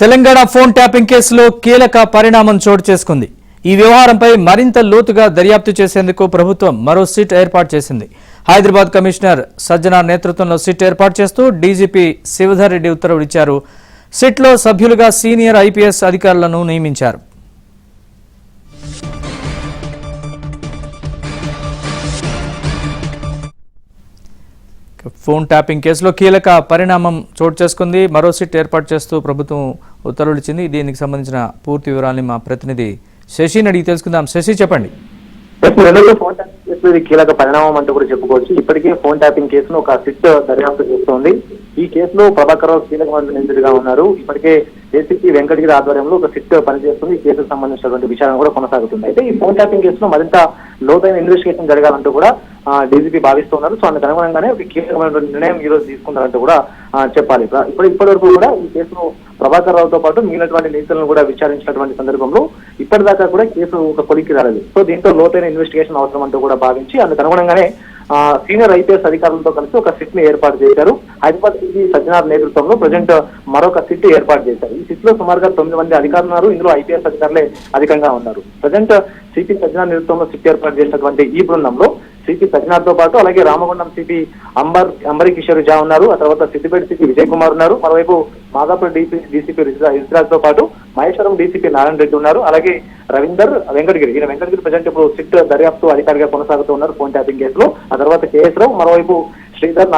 Telangana phone tapping కేసులో కీలక పరిణామం చోటు చేసుకుంది. ఈ వ్యవహారంపై మరింత లోతుగా దర్యాప్తు చేసేందుకు ప్రభుత్వం మరో సిట్ ఏర్పాటు చేసింది. హైదరాబాద్ కమిషనర్ సజ్జనార్ నేతృత్వంలో సిట్ ఏర్పాటు చేస్తూ డీజీపీ శివధర్ రెడ్డి ఉత్తర్వులు ఇచ్చారు. సిట్లో సభ్యులుగా సీనియర్ ఐపీఎస్ అధికారులను నియమించారు. ఫోన్ ట్యాపింగ్ కేసులో కీలక పరిణామం చోటు చేసుకుంది. మరో సిట్ ఏర్పాటు చేస్తూ ప్రభుత్వం ఉత్తర్వులు ఇచ్చింది. దీనికి సంబంధించిన పూర్తి వివరాన్ని మా ప్రతినిధి శశిని అడిగి తెలుసుకుందాం. శశి, చెప్పండి. ఫోన్ ట్యాపింగ్ కేసులో ఇది కీలక పరిణామం అంటూ కూడా చెప్పుకోవచ్చు. ఇప్పటికే ఫోన్ ట్యాపింగ్ కేసును ఒక సిట్ దర్యాప్తు చేస్తోంది. ఈ కేసులో ప్రభాకర్ రావు కీలకమైన నిందితుడిగా ఉన్నారు. ఇప్పటికే ఏసీపీ వెంకటగిరి ఆధ్వర్యంలో ఒక సిట్ పనిచేస్తుంది. ఈ కేసుకు సంబంధించినటువంటి విచారణ కూడా కొనసాగుతుంది. అయితే ఈ ఫోన్ ట్యాపింగ్ కేసులో మరింత లోతైన ఇన్వెస్టిగేషన్ జరగాలంటూ కూడా డీజీపీ భావిస్తున్నారు. సో అందుకు అనుగుణంగానే ఒక కీలకమైనటువంటి నిర్ణయం ఈ రోజు తీసుకున్నారంటూ కూడా చెప్పాలి. ఇప్పటి వరకు కూడా ఈ కేసులో ప్రభాకర్ రావుతో పాటు మిగిలినటువంటి నిందితులను కూడా విచారించినటువంటి సందర్భంలో ఇప్పటిదాకా కూడా కేసు ఒక కొలిక్కి రాలేదు. సో దీంతో లోతైన ఇన్వెస్టిగేషన్ అవసరం అంటూ కూడా భావించి అందుకు అనుగుణంగానే సీనియర్ ఐపీఎస్ అధికారులతో కలిసి ఒక సిట్ ని ఏర్పాటు చేశారు. హైదరాబాద్ సిటీ సజ్జనార్ నేతృత్వంలో ప్రజెంట్ మరొక సిట్ ఏర్పాటు చేశారు. ఈ సిట్ లో సుమారుగా 9 మంది అధికారులు ఉన్నారు. ఇందులో ఐపీఎస్ అధికారులే అధికంగా ఉన్నారు. ప్రజెంట్ సిపి సజ్జనార్ నేతృత్వంలో సిట్ ఏర్పాటు చేసినటువంటి ఈ బృందంలో సిపి సజ్జనార్ తో పాటు అలాగే రామగుండం సిపి అంబరి కిషోర్ జా ఉన్నారు. ఆ తర్వాత సిద్దిపేట సిపి విజయ్ కుమార్ ఉన్నారు. మరోవైపు మాదాపూర్ డీసీపీ రిజ్రాజ్ తో పాటు మహేశ్వరం డీసీపీ నారాయణ రెడ్డి ఉన్నారు. అలాగే రవీందర్ వెంకటగిరి, ఈయన వెంకటగిరి ప్రజెంట్ ఇప్పుడు సిట్ దర్యాప్తు అధికారిగా కొనసాగుతూ ఉన్నారు ఫోన్ ట్యాపింగ్ కేసులో. ఆ తర్వాత కేఎస్ రావు, మరోవైపు శ్రీధర్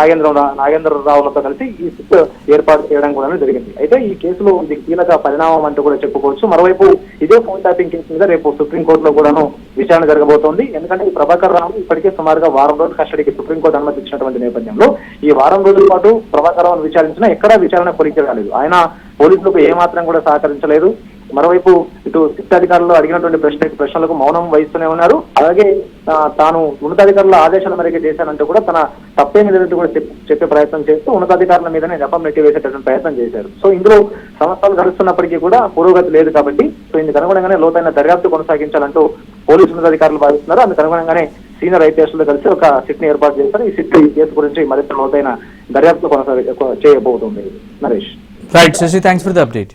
నాగేంద్రరావులతో కలిసి ఈ సిట్ ఏర్పాటు చేయడం కూడా జరిగింది. అయితే ఈ కేసులో ఇది కీలక పరిణామం అంటూ కూడా చెప్పుకోవచ్చు. మరోవైపు ఇదే ఫోన్ ట్యాపింగ్ కేసు మీద రేపు సుప్రీంకోర్టులో కూడాను విచారణ జరగబోతోంది. ఎందుకంటే ఈ ప్రభాకర్ రావు ఇప్పటికే సుమారుగా వారం రోజుల కస్టడీకి సుప్రీంకోర్టు అనుమతి ఇచ్చినటువంటి నేపథ్యంలో ఈ వారం రోజుల పాటు ప్రభాకర్ రావును విచారించినా ఎక్కడా విచారణ కొలిక్కి రాలేదు. ఆయన పోలీసులకు ఏమాత్రం కూడా సహకరించలేదు. మరోవైపు ఇటు సిట్ అధికారులు అడిగినటువంటి ప్రశ్నలకు మౌనం వహిస్తూనే ఉన్నారు. అలాగే తాను ఉన్నతాధికారుల ఆదేశాల మేరకు చేశానంటూ కూడా తన తప్పేమి లేదంటూ కూడా చెప్పే ప్రయత్నం చేస్తూ ఉన్నతాధికారుల మీదనే నెపం నెట్టి వేసేటటువంటి ప్రయత్నం చేశారు. సో ఇందులో సంవత్సరాలు గడుస్తున్నప్పటికీ కూడా పురోగతి లేదు కాబట్టి సో ఇందుకు అనుగుణంగానే లోతైన దర్యాప్తు కొనసాగించాలంటూ పోలీసు ఉన్నతాధికారులు భావిస్తున్నారు. అందుకు అనుగుణంగానే సీనియర్ ఐపీఎస్లతో కలిసి ఒక సిట్ ని ఏర్పాటు చేస్తారు. ఈ సిట్ ఈ కేసు గురించి మరింత లోతైన దర్యాప్తు చేయబోతుంది. Naresh. Right Shashi, thanks for the update.